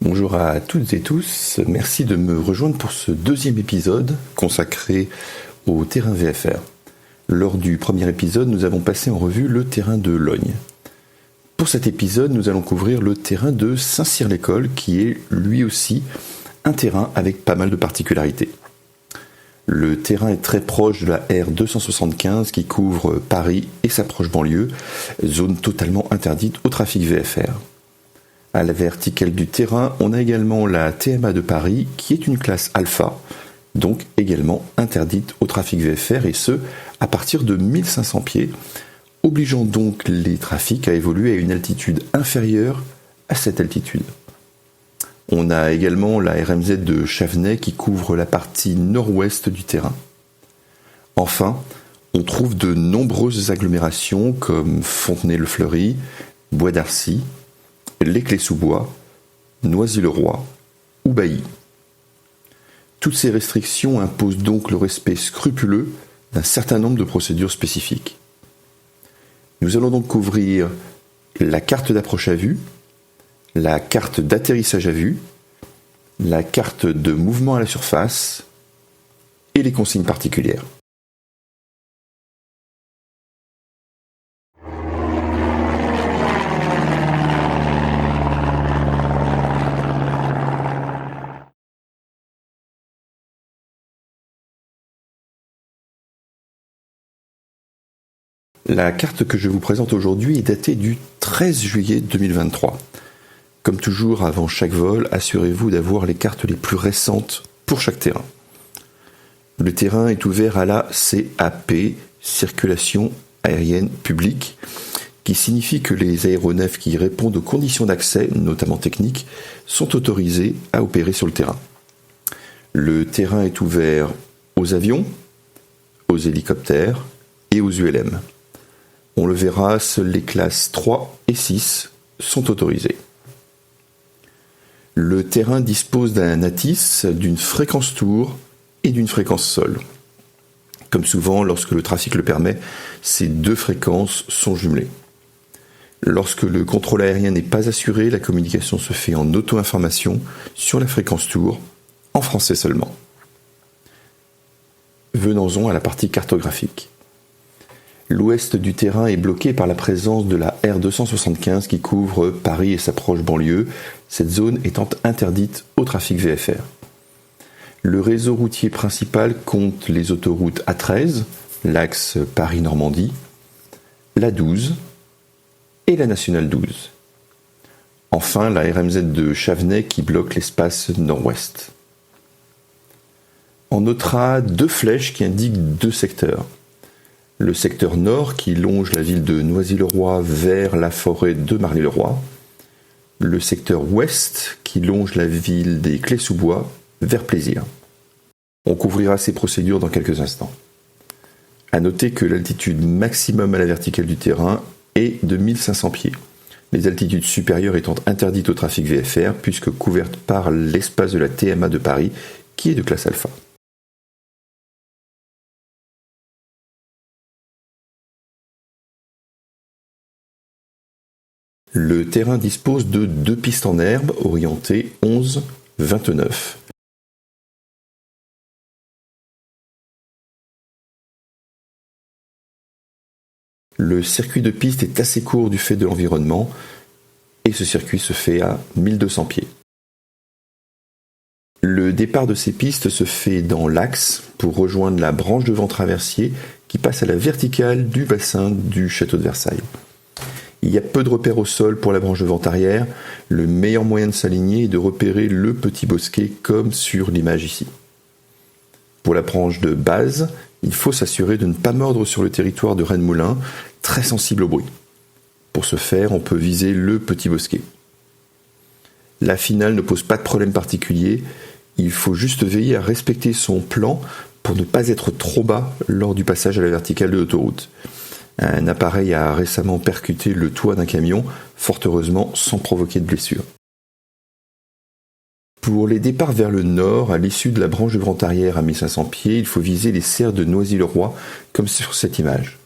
Bonjour à toutes et tous, merci de me rejoindre pour ce deuxième épisode consacré au terrain VFR. Lors du premier épisode, nous avons passé en revue le terrain de Logne. Pour cet épisode, nous allons couvrir le terrain de Saint-Cyr-l'École, qui est lui aussi un terrain avec pas mal de particularités. Le terrain est très proche de la R275 qui couvre Paris et sa proche banlieue, zone totalement interdite au trafic VFR. À la verticale du terrain, on a également la TMA de Paris qui est une classe alpha, donc également interdite au trafic VFR et ce, à partir de 1500 pieds, obligeant donc les trafics à évoluer à une altitude inférieure à cette altitude. On a également la RMZ de Chavenay qui couvre la partie nord-ouest du terrain. Enfin, on trouve de nombreuses agglomérations comme Fontenay-le-Fleury, Bois d'Arcy, Les Clés-sous-Bois, Noisy-le-Roi ou Bailly. Toutes ces restrictions imposent donc le respect scrupuleux d'un certain nombre de procédures spécifiques. Nous allons donc couvrir la carte d'approche à vue, la carte d'atterrissage à vue, la carte de mouvement à la surface et les consignes particulières. La carte que je vous présente aujourd'hui est datée du 13 juillet 2023. Comme toujours, avant chaque vol, assurez-vous d'avoir les cartes les plus récentes pour chaque terrain. Le terrain est ouvert à la CAP, Circulation aérienne publique, qui signifie que les aéronefs qui répondent aux conditions d'accès, notamment techniques, sont autorisés à opérer sur le terrain. Le terrain est ouvert aux avions, aux hélicoptères et aux ULM. On le verra, seules les classes 3 et 6 sont autorisées. Le terrain dispose d'un ATIS, d'une fréquence tour et d'une fréquence sol. Comme souvent, lorsque le trafic le permet, ces deux fréquences sont jumelées. Lorsque le contrôle aérien n'est pas assuré, la communication se fait en auto-information sur la fréquence tour, en français seulement. Venons-en à la partie cartographique. L'ouest du terrain est bloqué par la présence de la R275 qui couvre Paris et sa proche banlieue, cette zone étant interdite au trafic VFR. Le réseau routier principal compte les autoroutes A13, l'axe Paris-Normandie, l'A12 et la nationale 12. Enfin, la RMZ de Chavenay qui bloque l'espace nord-ouest. On notera deux flèches qui indiquent deux secteurs. Le secteur nord qui longe la ville de Noisy-le-Roi vers la forêt de Marly-le-Roi. Le secteur ouest qui longe la ville des Clés-sous-Bois vers Plaisir. On couvrira ces procédures dans quelques instants. À noter que l'altitude maximum à la verticale du terrain est de 1500 pieds. Les altitudes supérieures étant interdites au trafic VFR puisque couvertes par l'espace de la TMA de Paris qui est de classe alpha. Le terrain dispose de deux pistes en herbe orientées 11-29. Le circuit de piste est assez court du fait de l'environnement et ce circuit se fait à 1200 pieds. Le départ de ces pistes se fait dans l'axe pour rejoindre la branche de vent traversier qui passe à la verticale du bassin du château de Versailles. Il y a peu de repères au sol pour la branche de vent arrière. Le meilleur moyen de s'aligner est de repérer le petit bosquet comme sur l'image ici. Pour la branche de base, il faut s'assurer de ne pas mordre sur le territoire de Rennes-Moulin, très sensible au bruit. Pour ce faire, on peut viser le petit bosquet. La finale ne pose pas de problème particulier. Il faut juste veiller à respecter son plan pour ne pas être trop bas lors du passage à la verticale de l'autoroute. Un appareil a récemment percuté le toit d'un camion, fort heureusement sans provoquer de blessure. Pour les départs vers le nord, à l'issue de la branche de vent arrière à 1500 pieds, il faut viser les serres de Noisy-le-Roi, comme sur cette image.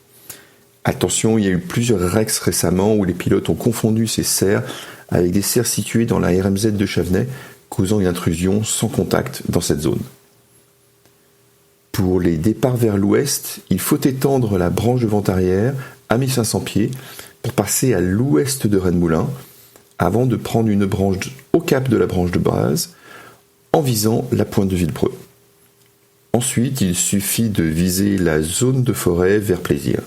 Attention, il y a eu plusieurs Rex récemment où les pilotes ont confondu ces serres avec des serres situées dans la RMZ de Chavenay, causant une intrusion sans contact dans cette zone. Pour les départs vers l'ouest, il faut étendre la branche de vente arrière à 1500 pieds pour passer à l'ouest de Rennes-Moulin, avant de prendre une branche au cap de la branche de base, en visant la pointe de Villepreux. Ensuite, il suffit de viser la zone de forêt vers Plaisir.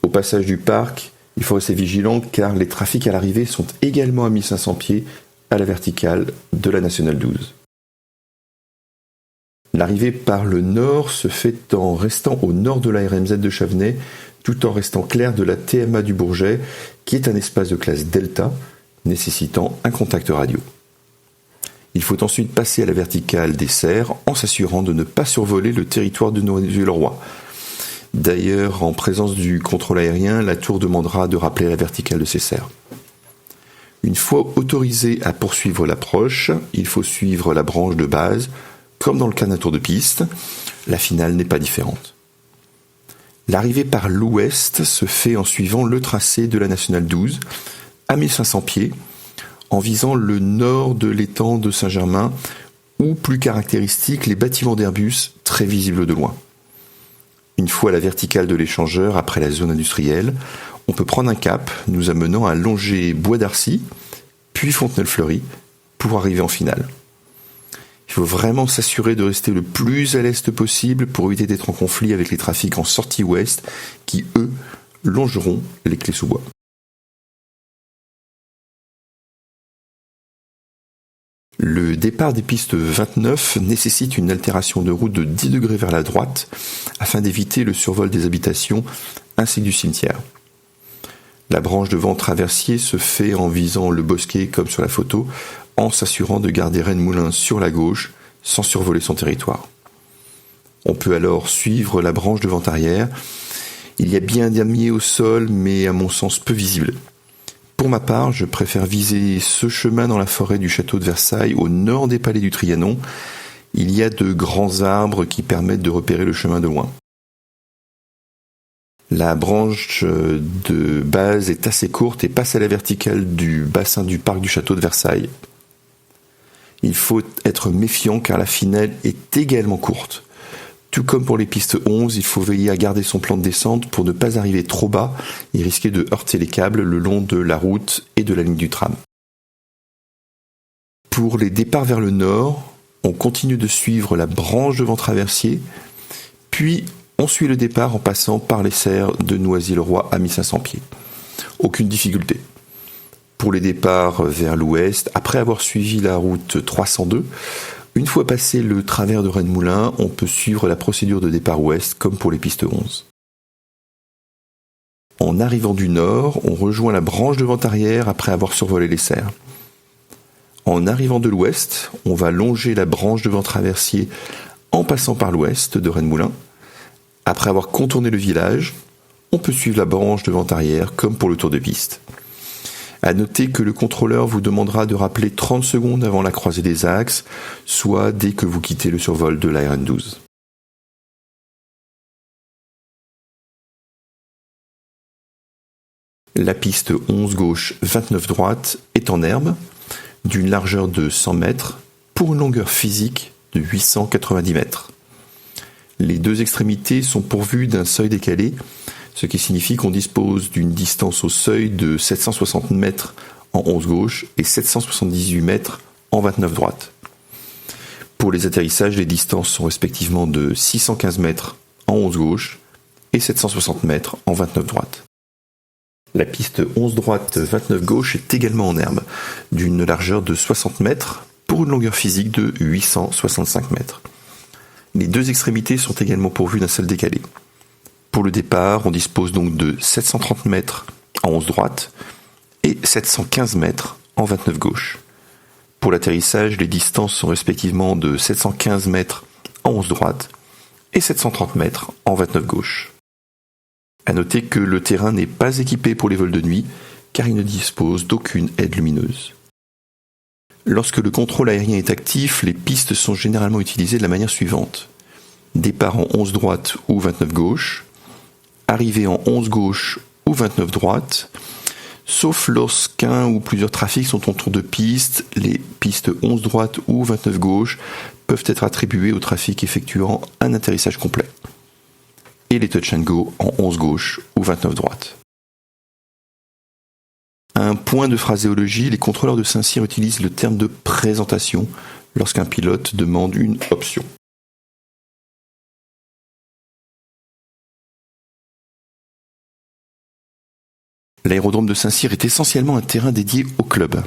Au passage du parc, il faut rester vigilant car les trafics à l'arrivée sont également à 1500 pieds à la verticale de la Nationale 12. L'arrivée par le nord se fait en restant au nord de la RMZ de Chavenay, tout en restant clair de la TMA du Bourget, qui est un espace de classe Delta, nécessitant un contact radio. Il faut ensuite passer à la verticale des serres en s'assurant de ne pas survoler le territoire de Noisy-le-Roi. D'ailleurs, en présence du contrôle aérien, la tour demandera de rappeler la verticale de ces serres. Une fois autorisé à poursuivre l'approche, il faut suivre la branche de base, comme dans le cas d'un tour de piste. La finale n'est pas différente. L'arrivée par l'ouest se fait en suivant le tracé de la Nationale 12, à 1500 pieds, en visant le nord de l'étang de Saint-Germain, ou plus caractéristique, les bâtiments d'Airbus, très visibles de loin. Une fois à la verticale de l'échangeur, après la zone industrielle, on peut prendre un cap, nous amenant à longer Bois d'Arcy, puis Fontenay-le-Fleury, pour arriver en finale. Il faut vraiment s'assurer de rester le plus à l'est possible pour éviter d'être en conflit avec les trafics en sortie ouest, qui, eux, longeront les Clés-sous-Bois. Le départ des pistes 29 nécessite une altération de route de 10 degrés vers la droite afin d'éviter le survol des habitations ainsi que du cimetière. La branche de vent traversier se fait en visant le bosquet comme sur la photo, en s'assurant de garder Rennes-Moulin sur la gauche sans survoler son territoire. On peut alors suivre la branche de vent arrière. Il y a bien un damier au sol, mais à mon sens peu visible. Pour ma part, je préfère viser ce chemin dans la forêt du château de Versailles, au nord des palais du Trianon. Il y a de grands arbres qui permettent de repérer le chemin de loin. La branche de base est assez courte et passe à la verticale du bassin du parc du château de Versailles. Il faut être méfiant car la finale est également courte. Tout comme pour les pistes 11, il faut veiller à garder son plan de descente pour ne pas arriver trop bas et risquer de heurter les câbles le long de la route et de la ligne du tram. Pour les départs vers le nord, on continue de suivre la branche de vent traversier, puis on suit le départ en passant par les serres de Noisy-le-Roi à 1500 pieds. Aucune difficulté. Pour les départs vers l'ouest, après avoir suivi la route 302, une fois passé le travers de Rennes-Moulin, on peut suivre la procédure de départ ouest comme pour les pistes 11. En arrivant du nord, on rejoint la branche de vent arrière après avoir survolé les serres. En arrivant de l'ouest, on va longer la branche de vent traversier en passant par l'ouest de Rennes-Moulin. Après avoir contourné le village, on peut suivre la branche de vent arrière comme pour le tour de piste. À noter que le contrôleur vous demandera de rappeler 30 secondes avant la croisée des axes, soit dès que vous quittez le survol de la RN12. La piste 11 gauche 29 droite est en herbe, d'une largeur de 100 mètres, pour une longueur physique de 890 mètres. Les deux extrémités sont pourvues d'un seuil décalé, ce qui signifie qu'on dispose d'une distance au seuil de 760 mètres en 11 gauche et 778 mètres en 29 droite. Pour les atterrissages, les distances sont respectivement de 615 mètres en 11 gauche et 760 mètres en 29 droite. La piste 11 droite 29 gauche est également en herbe, d'une largeur de 60 mètres pour une longueur physique de 865 mètres. Les deux extrémités sont également pourvues d'un seuil décalé. Pour le départ, on dispose donc de 730 mètres en 11 droite et 715 mètres en 29 gauche. Pour l'atterrissage, les distances sont respectivement de 715 mètres en 11 droite et 730 mètres en 29 gauche. À noter que le terrain n'est pas équipé pour les vols de nuit car il ne dispose d'aucune aide lumineuse. Lorsque le contrôle aérien est actif, les pistes sont généralement utilisées de la manière suivante. Départ en 11 droite ou 29 gauche, arrivée en 11 gauche ou 29 droite, sauf lorsqu'un ou plusieurs trafics sont en tour de piste. Les pistes 11 droite ou 29 gauche peuvent être attribuées au trafic effectuant un atterrissage complet. Et les touch and go en 11 gauche ou 29 droite. Un point de phraséologie, les contrôleurs de Saint-Cyr utilisent le terme de présentation lorsqu'un pilote demande une option. L'aérodrome de Saint-Cyr est essentiellement un terrain dédié au club.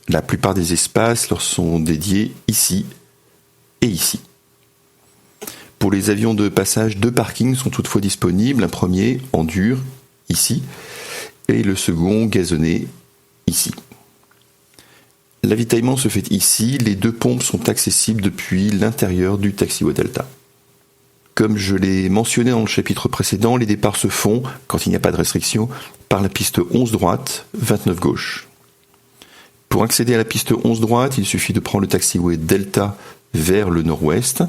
La plupart des espaces leur sont dédiés ici et ici. Pour les avions de passage, 2 parkings sont toutefois disponibles. Un premier en dur, ici, et le second gazonné, ici. L'avitaillement se fait ici. Les 2 pompes sont accessibles depuis l'intérieur du taxiway Delta. Comme je l'ai mentionné dans le chapitre précédent, les départs se font, quand il n'y a pas de restriction, par la piste 11 droite, 29 gauche. Pour accéder à la piste 11 droite, il suffit de prendre le taxiway Delta vers le nord-ouest.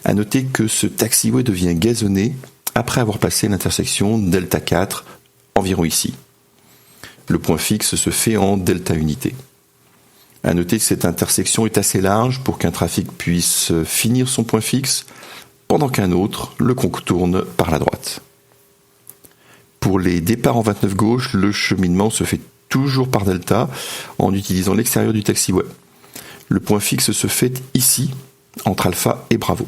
À noter que ce taxiway devient gazonné après avoir passé l'intersection Delta 4, environ ici. Le point fixe se fait en Delta unité. À noter que cette intersection est assez large pour qu'un trafic puisse finir son point fixe, pendant qu'un autre le contourne par la droite. Pour les départs en 29 gauche, le cheminement se fait toujours par Delta en utilisant l'extérieur du taxiway. Le point fixe se fait ici, entre Alpha et Bravo.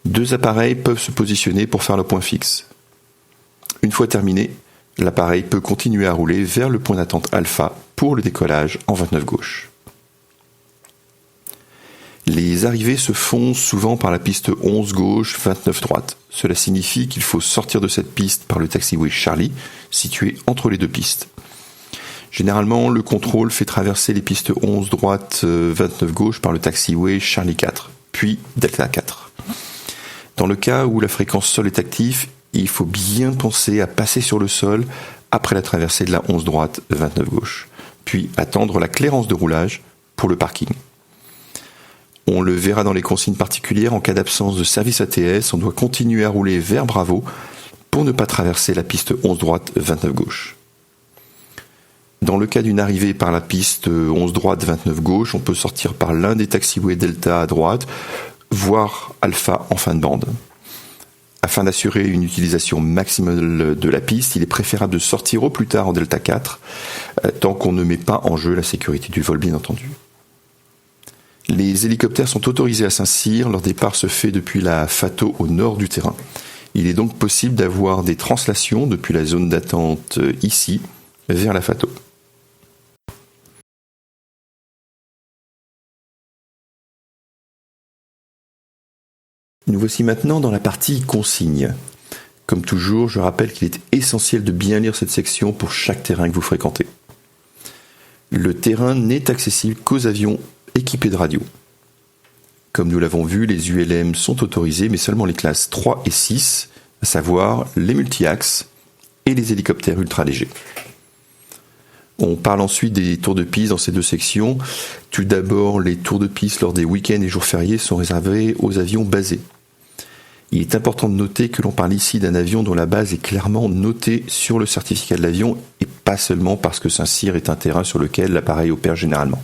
2 appareils peuvent se positionner pour faire le point fixe. Une fois terminé, l'appareil peut continuer à rouler vers le point d'attente Alpha pour le décollage en 29 gauche. Les arrivées se font souvent par la piste 11 gauche, 29 droite. Cela signifie qu'il faut sortir de cette piste par le taxiway Charlie, situé entre les 2 pistes. Généralement, le contrôle fait traverser les pistes 11 droite, 29 gauche par le taxiway Charlie 4, puis Delta 4. Dans le cas où la fréquence sol est active, il faut bien penser à passer sur le sol après la traversée de la 11 droite, 29 gauche, puis attendre la clairance de roulage pour le parking. On le verra dans les consignes particulières, en cas d'absence de service ATS, on doit continuer à rouler vers Bravo pour ne pas traverser la piste 11 droite, 29 gauche. Dans le cas d'une arrivée par la piste 11 droite, 29 gauche, on peut sortir par l'un des taxiways Delta à droite, voire Alpha en fin de bande. Afin d'assurer une utilisation maximale de la piste, il est préférable de sortir au plus tard en Delta 4, tant qu'on ne met pas en jeu la sécurité du vol bien entendu. Les hélicoptères sont autorisés à Saint-Cyr, leur départ se fait depuis la FATO au nord du terrain. Il est donc possible d'avoir des translations depuis la zone d'attente ici vers la FATO. Nous voici maintenant dans la partie consignes. Comme toujours, je rappelle qu'il est essentiel de bien lire cette section pour chaque terrain que vous fréquentez. Le terrain n'est accessible qu'aux avions équipés de radio. Comme nous l'avons vu, les ULM sont autorisés, mais seulement les classes 3 et 6, à savoir les multi-axes et les hélicoptères ultra-légers. On parle ensuite des tours de piste dans ces 2 sections. Tout d'abord, les tours de piste lors des week-ends et jours fériés sont réservés aux avions basés. Il est important de noter que l'on parle ici d'un avion dont la base est clairement notée sur le certificat de l'avion et pas seulement parce que Saint-Cyr est un terrain sur lequel l'appareil opère généralement.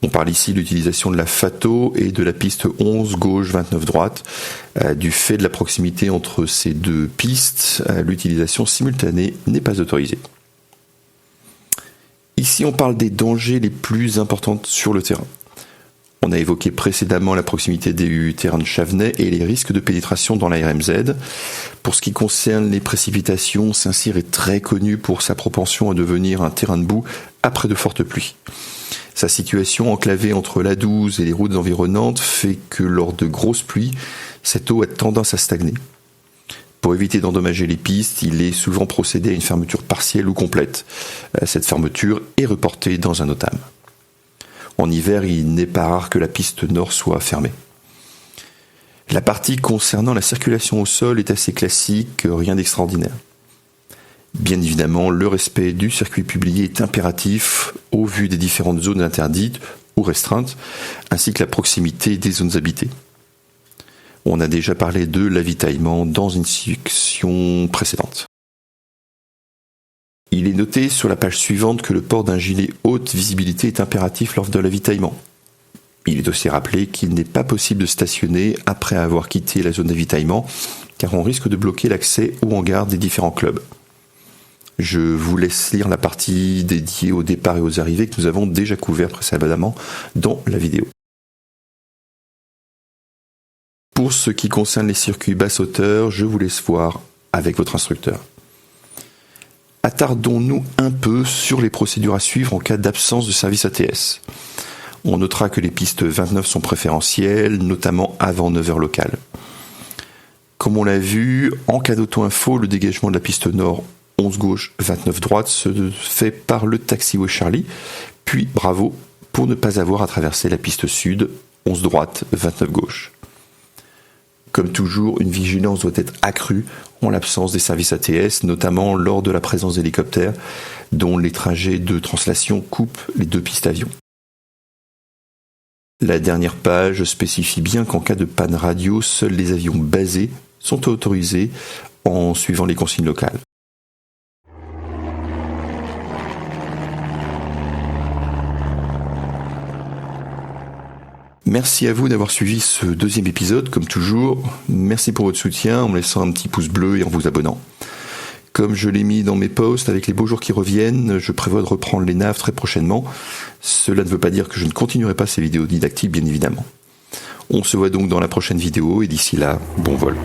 On parle ici de l'utilisation de la FATO et de la piste 11 gauche 29 droite. Du fait de la proximité entre ces 2 pistes, l'utilisation simultanée n'est pas autorisée. Ici, on parle des dangers les plus importants sur le terrain. On a évoqué précédemment la proximité du terrain de Chavenay et les risques de pénétration dans la RMZ. Pour ce qui concerne les précipitations, Saint-Cyr est très connu pour sa propension à devenir un terrain de boue après de fortes pluies. Sa situation enclavée entre l'A12 et les routes environnantes fait que lors de grosses pluies, cette eau a tendance à stagner. Pour éviter d'endommager les pistes, il est souvent procédé à une fermeture partielle ou complète. Cette fermeture est reportée dans un OTAM. En hiver, il n'est pas rare que la piste nord soit fermée. La partie concernant la circulation au sol est assez classique, rien d'extraordinaire. Bien évidemment, le respect du circuit publié est impératif au vu des différentes zones interdites ou restreintes, ainsi que la proximité des zones habitées. On a déjà parlé de l'avitaillement dans une section précédente. Il est noté sur la page suivante que le port d'un gilet haute visibilité est impératif lors de l'avitaillement. Il est aussi rappelé qu'il n'est pas possible de stationner après avoir quitté la zone d'avitaillement, car on risque de bloquer l'accès au hangar des différents clubs. Je vous laisse lire la partie dédiée au départ et aux arrivées que nous avons déjà couvert précédemment dans la vidéo. Pour ce qui concerne les circuits basse hauteur, je vous laisse voir avec votre instructeur. Attardons-nous un peu sur les procédures à suivre en cas d'absence de service ATS. On notera que les pistes 29 sont préférentielles, notamment avant 9h locales. Comme on l'a vu, en cas d'auto-info, le dégagement de la piste nord 11 gauche, 29 droite se fait par le taxiway Charlie, puis bravo pour ne pas avoir à traverser la piste sud 11 droite, 29 gauche. Comme toujours, une vigilance doit être accrue en l'absence des services ATS, notamment lors de la présence d'hélicoptères, dont les trajets de translation coupent les deux pistes avions. La dernière page spécifie bien qu'en cas de panne radio, seuls les avions basés sont autorisés en suivant les consignes locales. Merci à vous d'avoir suivi ce deuxième épisode, comme toujours. Merci pour votre soutien en me laissant un petit pouce bleu et en vous abonnant. Comme je l'ai mis dans mes posts, avec les beaux jours qui reviennent, je prévois de reprendre les naves très prochainement. Cela ne veut pas dire que je ne continuerai pas ces vidéos didactiques, bien évidemment. On se voit donc dans la prochaine vidéo, et d'ici là, bon vol.